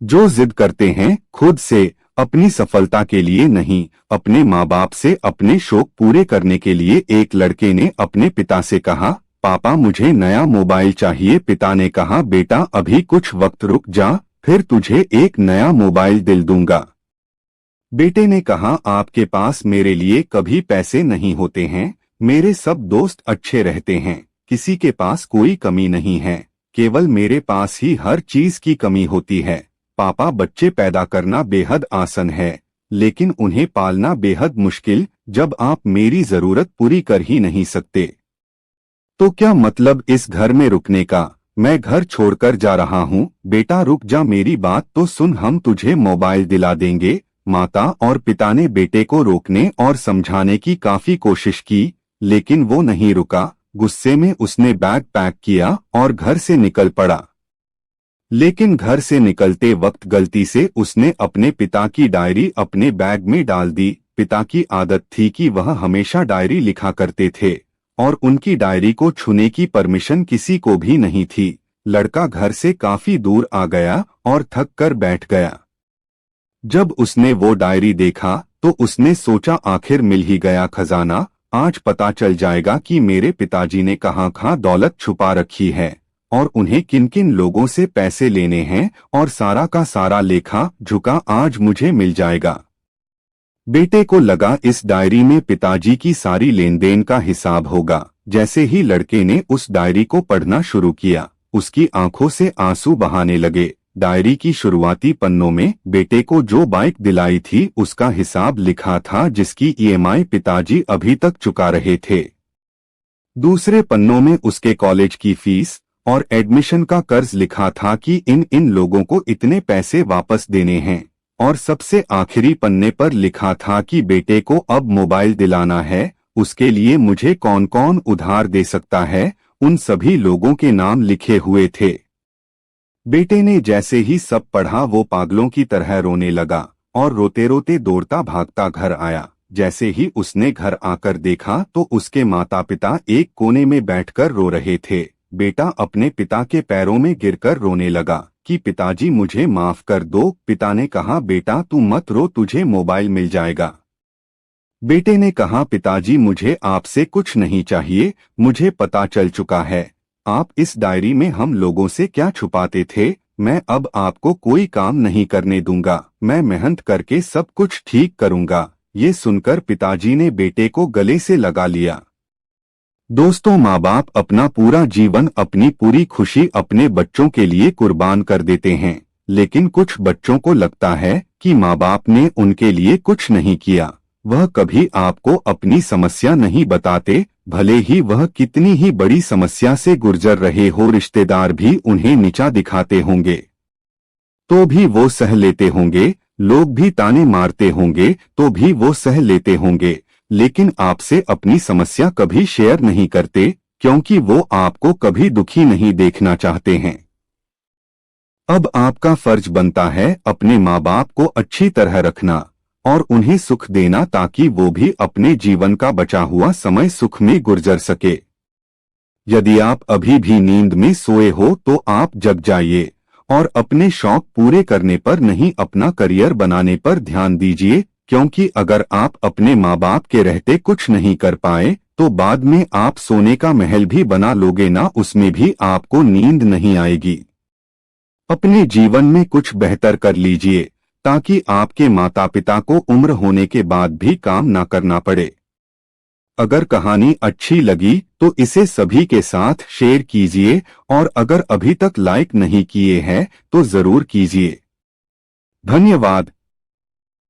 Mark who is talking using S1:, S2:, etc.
S1: जो जिद करते हैं खुद से, अपनी सफलता के लिए नहीं, अपने माँ बाप से अपने शौक पूरे करने के लिए। एक लड़के ने अपने पिता से कहा, पापा मुझे नया मोबाइल चाहिए। पिता ने कहा, बेटा अभी कुछ वक्त रुक जा, फिर तुझे एक नया मोबाइल दिल दूंगा। बेटे ने कहा, आपके पास मेरे लिए कभी पैसे नहीं होते हैं, मेरे सब दोस्त अच्छे रहते हैं, किसी के पास कोई कमी नहीं है, केवल मेरे पास ही हर चीज की कमी होती है। पापा बच्चे पैदा करना बेहद आसान है, लेकिन उन्हें पालना बेहद मुश्किल, जब आप मेरी जरूरत पूरी कर ही नहीं सकते। तो क्या मतलब इस घर में रुकने का? मैं घर छोड़कर जा रहा हूँ। बेटा रुक जा, मेरी बात तो सुन, हम तुझे मोबाइल दिला देंगे। माता और पिता ने बेटे को रोकने और समझाने की काफी कोशिश की, लेकिन वो नहीं रुका। गुस्से में उसने बैग पैक किया और घर से निकल पड़ा। लेकिन घर से निकलते वक्त गलती से उसने अपने पिता की डायरी अपने बैग में डाल दी। पिता की आदत थी कि वह हमेशा डायरी लिखा करते थे और उनकी डायरी को छूने की परमिशन किसी को भी नहीं थी। लड़का घर से काफी दूर आ गया और थक कर बैठ गया। जब उसने वो डायरी देखा तो उसने सोचा, आखिर मिल ही गया खजाना। आज पता चल जाएगा कि मेरे पिताजी ने कहाँ दौलत छुपा रखी है और उन्हें किन किन लोगों से पैसे लेने हैं, और सारा का सारा लेखा झुका आज मुझे मिल जाएगा। बेटे को लगा इस डायरी में पिताजी की सारी लेन देन का हिसाब होगा। जैसे ही लड़के ने उस डायरी को पढ़ना शुरू किया, उसकी आंखों से आंसू बहाने लगे। डायरी की शुरुआती पन्नों में बेटे को जो बाइक दिलाई थी उसका हिसाब लिखा था, जिसकी ईएमआई पिताजी अभी तक चुका रहे थे। दूसरे पन्नों में उसके कॉलेज की फीस और एडमिशन का कर्ज लिखा था कि इन लोगों को इतने पैसे वापस देने हैं। और सबसे आखिरी पन्ने पर लिखा था कि बेटे को अब मोबाइल दिलाना है, उसके लिए मुझे कौन कौन उधार दे सकता है, उन सभी लोगों के नाम लिखे हुए थे। बेटे ने जैसे ही सब पढ़ा वो पागलों की तरह रोने लगा और रोते रोते दौड़ता भागता घर आया। जैसे ही उसने घर आकर देखा तो उसके माता पिता एक कोने में बैठकर रो रहे थे। बेटा अपने पिता के पैरों में गिरकर रोने लगा कि पिताजी मुझे माफ कर दो। पिता ने कहा, बेटा तू मत रो, तुझे मोबाइल मिल जाएगा। बेटे ने कहा, पिताजी मुझे आपसे कुछ नहीं चाहिए, मुझे पता चल चुका है आप इस डायरी में हम लोगों से क्या छुपाते थे। मैं अब आपको कोई काम नहीं करने दूंगा, मैं मेहनत करके सब कुछ ठीक करूंगा। ये सुनकर पिताजी ने बेटे को गले से लगा लिया। दोस्तों, माँ बाप अपना पूरा जीवन, अपनी पूरी खुशी अपने बच्चों के लिए कुर्बान कर देते हैं, लेकिन कुछ बच्चों को लगता है कि माँ बाप ने उनके लिए कुछ नहीं किया। वह कभी आपको अपनी समस्या नहीं बताते, भले ही वह कितनी ही बड़ी समस्या से गुजर रहे हो। रिश्तेदार भी उन्हें नीचा दिखाते होंगे तो भी वो सह लेते होंगे, लोग भी ताने मारते होंगे तो भी वो सह लेते होंगे, लेकिन आपसे अपनी समस्या कभी शेयर नहीं करते, क्योंकि वो आपको कभी दुखी नहीं देखना चाहते हैं। अब आपका फर्ज बनता है अपने माँ बाप को अच्छी तरह रखना और उन्हें सुख देना, ताकि वो भी अपने जीवन का बचा हुआ समय सुख में गुजर सके। यदि आप अभी भी नींद में सोए हो तो आप जग जाइए और अपने शौक पूरे करने पर नहीं, अपना करियर बनाने पर ध्यान दीजिए, क्योंकि अगर आप अपने माँ बाप के रहते कुछ नहीं कर पाए तो बाद में आप सोने का महल भी बना लोगे ना, उसमें भी आपको नींद नहीं आएगी। अपने जीवन में कुछ बेहतर कर लीजिए ताकि आपके माता पिता को उम्र होने के बाद भी काम ना करना पड़े। अगर कहानी अच्छी लगी तो इसे सभी के साथ शेयर कीजिए और अगर अभी तक लाइक नहीं किए हैं तो जरूर कीजिए। धन्यवाद।